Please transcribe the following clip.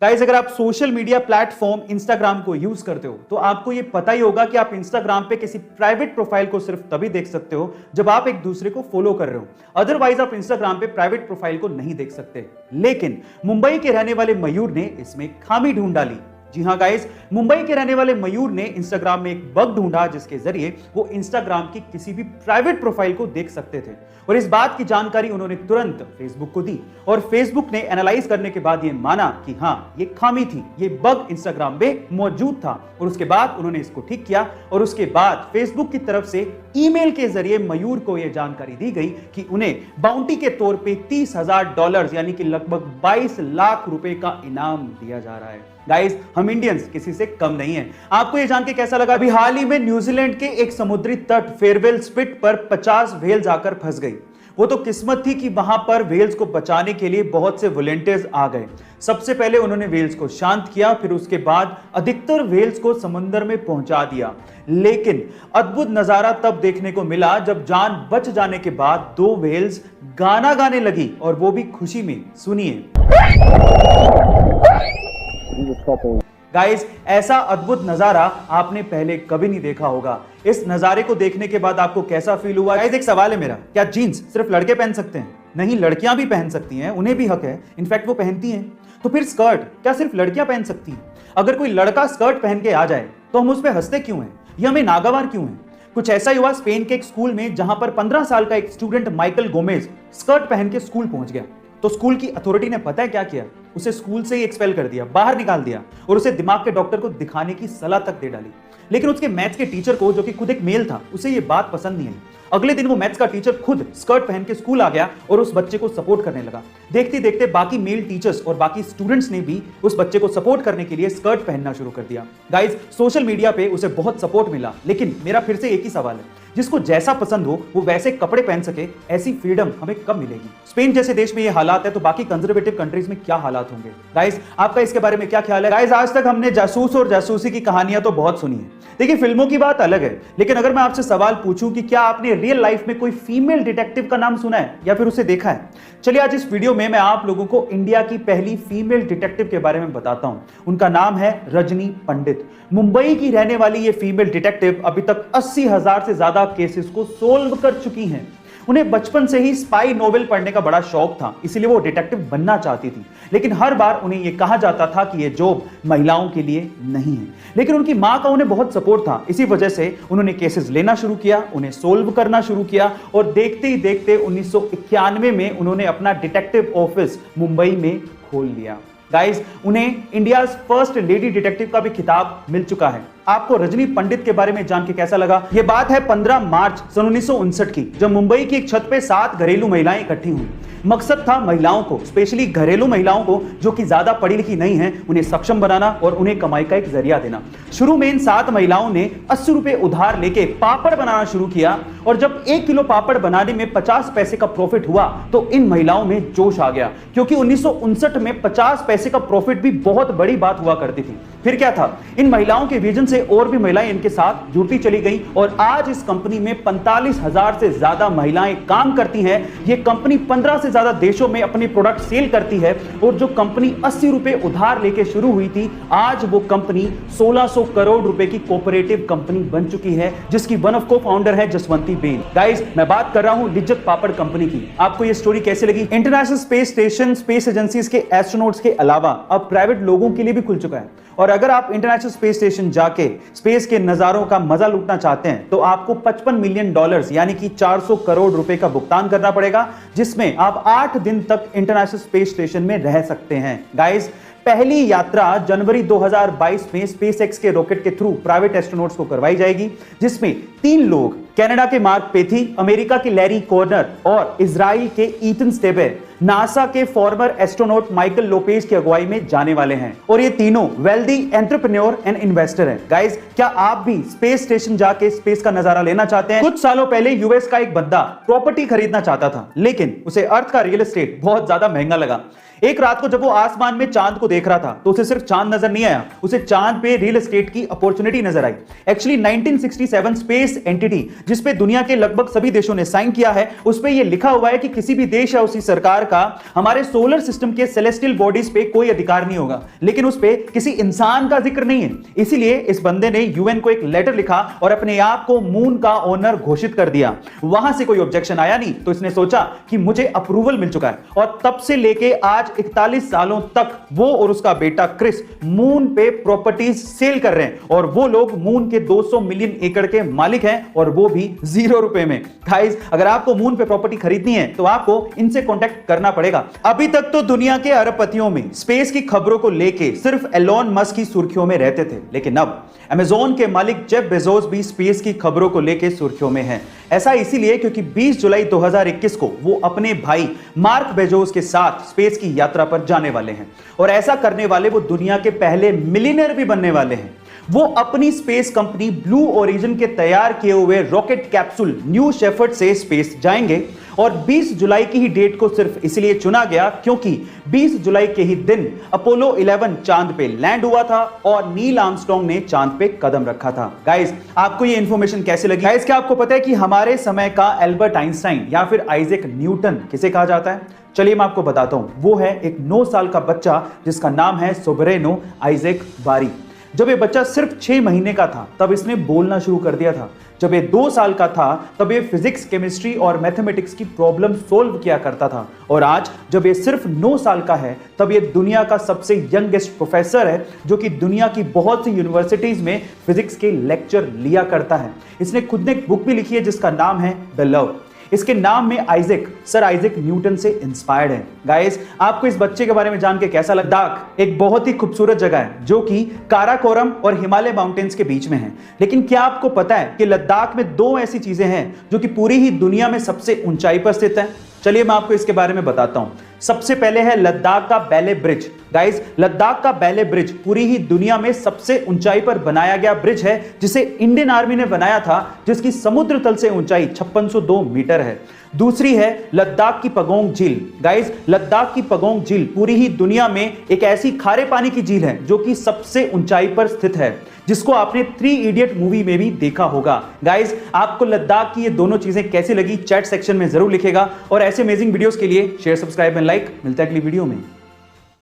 Guys, अगर आप social media platform Instagram को यूज करते हो तो आपको ये पता ही होगा कि आप इंस्टाग्राम पे किसी प्राइवेट प्रोफाइल को सिर्फ तभी देख सकते हो जब आप एक दूसरे को फॉलो कर रहे हो। अदरवाइज आप इंस्टाग्राम पे प्राइवेट प्रोफाइल को नहीं देख सकते। लेकिन मुंबई के रहने वाले मयूर ने इसमें खामी ढूंढ डाली। जी हां गाइस, मुंबई के रहने वाले मयूर ने इंस्टाग्राम में एक बग ढूंढा जिसके जरिए वो इंस्टाग्राम की किसी भी प्राइवेट प्रोफाइल को देख सकते थे और इस बात की जानकारी उन्होंने तुरंत फेसबुक को दी और फेसबुक ने एनालाइज करने के बाद ये माना कि हां, ये खामी थी, ये बग इंस्टाग्राम में मौजूद था और उसके बाद उन्होंने इसको ठीक किया और उसके बाद फेसबुक की तरफ से ईमेल के जरिए मयूर को यह जानकारी दी गई कि उन्हें बाउंटी के तौर पे $30,000 यानी कि लगभग 22 लाख रुपए का इनाम दिया जा रहा है। गाइस, हम इंडियंस किसी से कम नहीं हैं। आपको यह जान के कैसा लगा? अभी हाल ही में न्यूजीलैंड के एक समुद्री तट फेयरवेल स्पिट पर 50 व्हेल जाकर फंस गई। वो तो किस्मत थी कि वहां पर व्हेल्स को बचाने के लिए बहुत से वॉलंटियर्स आ गए। सबसे पहले उन्होंने व्हेल्स को शांत किया, फिर उसके बाद अधिकतर व्हेल्स को समुद्र में पहुंचा दिया। लेकिन अद्भुत नजारा तब देखने को मिला जब जान बच जाने के बाद 2 व्हेल्स गाना गाने लगी और वो भी खुशी में। सुनिए गाइस, ऐसा अद्भुत नजारा आपने पहले कभी नहीं देखा होगा। इस नजारे को देखने के बाद आपको कैसा फील हुआ? गाइस, एक सवाल है मेरा, क्या जीन्स सिर्फ लड़के पहन सकते हैं? नहीं, लड़कियां भी पहन सकती हैं, उन्हें भी हक है, इनफैक्ट वो पहनती हैं। तो फिर स्कर्ट क्या सिर्फ लड़कियां पहन सकती हैं? अगर कोई लड़का स्कर्ट पहन के आ जाए तो हम उस पर हंसते क्यों हैं? ये हमें नागवार क्यों है? कुछ ऐसा ही हुआ स्पेन के एक स्कूल में जहां पर 15 साल का एक स्टूडेंट माइकल गोमेज स्कर्ट पहन के स्कूल पहुंच गया। तो स्कूल की अथॉरिटी ने पता है क्या किया? उसे स्कूल से ही एक्सपेल कर दिया, बाहर निकाल दिया और उसे दिमाग के डॉक्टर को दिखाने की सलाह तक दे डाली। लेकिन उसके मैथ्स के टीचर को, जो कि खुद एक मेल था, उसे ये बात पसंद नहीं आई। अगले दिन वो मैथ्स का टीचर खुद स्कर्ट पहन के स्कूल आ गया और उस बच्चे को सपोर्ट करने लगा। देखते देखते बाकी मेल टीचर्स और बाकी स्टूडेंट्स ने भी उस बच्चे को सपोर्ट करने के लिए स्कर्ट पहनना शुरू कर दिया। गाइस, सोशल मीडिया पे उसे बहुत सपोर्ट मिला, लेकिन मेरा फिर से एक ही सवाल है, जिसको जैसा पसंद हो वो वैसे कपड़े पहन सके, ऐसी फ्रीडम हमें कब मिलेगी? स्पेन जैसे देश में ये हालात है तो बाकी कंजर्वेटिव कंट्रीज में क्या हालात होंगे? गाइस, आपका इसके बारे में क्या ख्याल है? गाइस, आज तक हमने जासूस और जासूसी की कहानियां तो बहुत सुनी है। देखिए, फिल्मों की बात अलग है, लेकिन अगर मैं आपसे सवाल पूछूं कि क्या आपने रियल लाइफ में कोई फीमेल डिटेक्टिव का नाम सुना है या फिर उसे देखा है? चलिए, आज इस वीडियो में मैं आप लोगों को इंडिया की पहली फीमेल डिटेक्टिव के बारे में बताता हूं। उनका नाम है रजनी पंडित। मुंबई की रहने वाली ये फीमेल डिटेक्टिव अभी तक 80,000 से ज्यादा केसेस को सोल्व कर चुकी हैं। उन्हें बचपन से ही स्पाई नोवेल पढ़ने का बड़ा शौक था, इसीलिए वो डिटेक्टिव बनना चाहती थी। लेकिन हर बार उन्हें यह कहा जाता था कि यह जॉब महिलाओं के लिए नहीं है। लेकिन उनकी मां का उन्हें बहुत सपोर्ट था, इसी वजह से उन्होंने केसेस लेना शुरू किया, उन्हें सोल्व करना शुरू किया और देखते ही देखते 1991 में उन्होंने अपना डिटेक्टिव ऑफिस मुंबई में खोल लिया। गाइस, उन्हें इंडिया फर्स्ट लेडी डिटेक्टिव का भी खिताब मिल चुका है। आपको रजनी पंडित के बारे में जान के कैसा लगा? यह बात है 15 मार्च सन 1959 की, जब मुंबई की एक छत पे 7 घरेलू महिलाएं इकट्ठी हुई। मकसद था महिलाओं को, स्पेशली घरेलू महिलाओं को जो कि ज्यादा पढ़ी लिखी नहीं है, उन्हें सक्षम बनाना और उन्हें कमाई का एक जरिया देना। शुरू में इन 7 महिलाओं ने 80 रुपए उधार लेके पापड़ बनाना शुरू किया और जब 1 किलो पापड़ बनाने में 50 पैसे का प्रॉफिट हुआ तो इन महिलाओं में जोश आ गया, क्योंकि 1959 में 50 पैसे का प्रॉफिट भी बहुत बड़ी बात हुआ करती थी। फिर क्या था, इन महिलाओं के विजन से और भी महिलाएं इनके साथ जुड़ती चली गई और आज इस कंपनी में 45,000 से ज्यादा महिलाएं काम करती हैं। ये कंपनी 15 से ज्यादा देशों में अपनी प्रोडक्ट सेल करती है और जो कंपनी 80 रुपए उधार लेके शुरू हुई थी, आज वो कंपनी 1600 करोड़ रुपए की कोऑपरेटिव कंपनी बन चुकी है, जिसकी वन ऑफ को फाउंडर है जसवंती बेन। गाइस, मैं बात कर रहा हूं लिज्जत पापड़ कंपनी की। आपको ये स्टोरी कैसी लगी? International space station space agencies के एस्ट्रोनॉट्स के अलावा अब प्राइवेट लोगों के लिए भी खुल चुका है और अगर आप इंटरनेशनल स्पेस स्टेशन जाके स्पेस के नजारों का मजा लूटना चाहते हैं तो आपको $55 मिलियन यानी कि 400 करोड़ रुपए का भुगतान करना पड़ेगा, जिसमें आप 8 दिन तक इंटरनेशनल स्पेस स्टेशन में रह सकते हैं। गाइस, पहली यात्रा जनवरी 2022 में स्पेसएक्स के रॉकेट के थ्रू प्राइवेट एस्ट्रोनॉट्स को करवाई जाएगी, जिसमें 3 लोग कनाडा के मार्क पेथी, अमेरिका के लैरी कॉर्नर और इजराइल के ईथन स्टेबे नासा के फॉर्मर एस्ट्रोनॉट माइकल लोपेज की अगुवाई में जाने वाले हैं और ये तीनों वेल्दी एंटरप्रेन्योर एंड इन्वेस्टर हैं। गाइस, क्या आप भी स्पेस स्टेशन जाके स्पेस का नजारा लेना चाहते हैं? कुछ सालों पहले यूएस का एक बंदा प्रॉपर्टी खरीदना चाहता था, लेकिन उसे अर्थ का रियल एस्टेट बहुत ज्यादा महंगा लगा। एक रात को जब वो आसमान में चांद को देख रहा था तो उसे सिर्फ चांद नजर नहीं आया, उसे चांद पे रियल एस्टेट की अपॉर्चुनिटी नजर आई। एक्चुअली 1967 स्पेस एंटिटी जिस पे दुनिया के लगभग सभी देशों ने साइन किया है, उस पे ये लिखा हुआ है कि किसी भी देश या उसी सरकार का हमारे सोलर सिस्टम के सेलेस्टियल बॉडीज पे कोई अधिकार नहीं होगा, लेकिन उस पे किसी इंसान का जिक्र नहीं है। इसीलिए इस बंदे ने यूएन को एक लेटर लिखा और अपने आप को मून का ओनर घोषित कर दिया। वहां से कोई ऑब्जेक्शन आया नहीं तो इसने सोचा कि मुझे अप्रूवल मिल चुका है, और तब से लेके आज 41 सालों तक वो और उसका बेटा क्रिस मून पे प्रॉपर्टीज सेल कर रहे हैं, और वो लोग मून के 200 मिलियन एकड़ के मालिक हैं, और वो भी 0 रुपए में। गाइस, अगर आपको मून पे प्रॉपर्टी खरीदनी है तो आपको इनसे कांटेक्ट करना पड़ेगा। अभी तक तो दुनिया के अरबपतियों में स्पेस की खबरों को लेके सिर्फ एलोन मस्क की सुर्खियों में रहते थे, लेकिन अब अमेज़न के मालिक जेफ बेजोस भी स्पेस की खबरों को लेके सुर्खियों में हैं। ऐसा इसीलिए क्योंकि 20 जुलाई 2021 को वो अपने भाई मार्क बेजोस के साथ स्पेस की यात्रा पर जाने वाले हैं, और ऐसा करने वाले वो दुनिया के पहले मिलियनेयर भी बनने वाले हैं। वो अपनी स्पेस कंपनी ब्लू ओरिजिन के तैयार किए हुए रॉकेट कैप्सूल न्यू शेफर्ड से स्पेस जाएंगे, और 20 जुलाई की ही डेट को सिर्फ इसलिए चुना गया क्योंकि 20 जुलाई के ही दिन अपोलो 11 चांद पे लैंड हुआ था और नील आर्मस्ट्रांग ने चांद पे कदम रखा था। गाइस, आपको ये इंफॉर्मेशन कैसे लगी? गाइस, क्या आपको पता है कि हमारे समय का एल्बर्ट आइंस्टाइन या फिर आइजैक न्यूटन किसे कहा जाता है? चलिए मैं आपको बताता हूं। वो है एक 9 साल का बच्चा जिसका नाम है सोबरेनो आइजैक बारी। जब ये बच्चा सिर्फ 6 महीने का था तब इसने बोलना शुरू कर दिया था। जब ये 2 साल का था तब ये फिजिक्स, केमिस्ट्री और मैथमेटिक्स की प्रॉब्लम सोल्व किया करता था, और आज जब ये सिर्फ 9 साल का है तब ये दुनिया का सबसे यंगेस्ट प्रोफेसर है जो कि दुनिया की बहुत सी यूनिवर्सिटीज में फिजिक्स के लेक्चर लिया करता है। इसने खुद ने एक बुक भी लिखी है जिसका नाम है द लव। इसके नाम में आइजैक सर आइजैक न्यूटन से इंस्पायर्ड है। गाइस, आपको इस बच्चे के बारे में जान के कैसा लगा? लद्दाख एक बहुत ही खूबसूरत जगह है जो कि काराकोरम और हिमालय माउंटेन्स के बीच में है, लेकिन क्या आपको पता है कि लद्दाख में 2 ऐसी चीजें हैं जो कि पूरी ही दुनिया में सबसे ऊंचाई पर स्थित है? चलिए मैं आपको इसके बारे में बताता हूं। सबसे पहले है लद्दाख का बैले ब्रिज। गाइस, लद्दाख का बैले ब्रिज पूरी ही दुनिया में सबसे ऊंचाई पर बनाया गया ब्रिज है जिसे इंडियन आर्मी ने बनाया था, जिसकी समुद्र तल से ऊंचाई 5602 मीटर है। दूसरी है लद्दाख की पगोंग झील। गाइस, लद्दाख की पगोंग झील पूरी ही दुनिया में एक ऐसी खारे पानी की झील है जो कि सबसे ऊंचाई पर स्थित है, जिसको आपने 3 इडियट मूवी में भी देखा होगा। गाइस, आपको लद्दाख की ये दोनों चीजें कैसी लगी चैट सेक्शन में जरूर लिखेगा, और ऐसे अमेजिंग वीडियोस के लिए शेयर, सब्सक्राइब एंड लाइक। मिलता है अगली वीडियो में।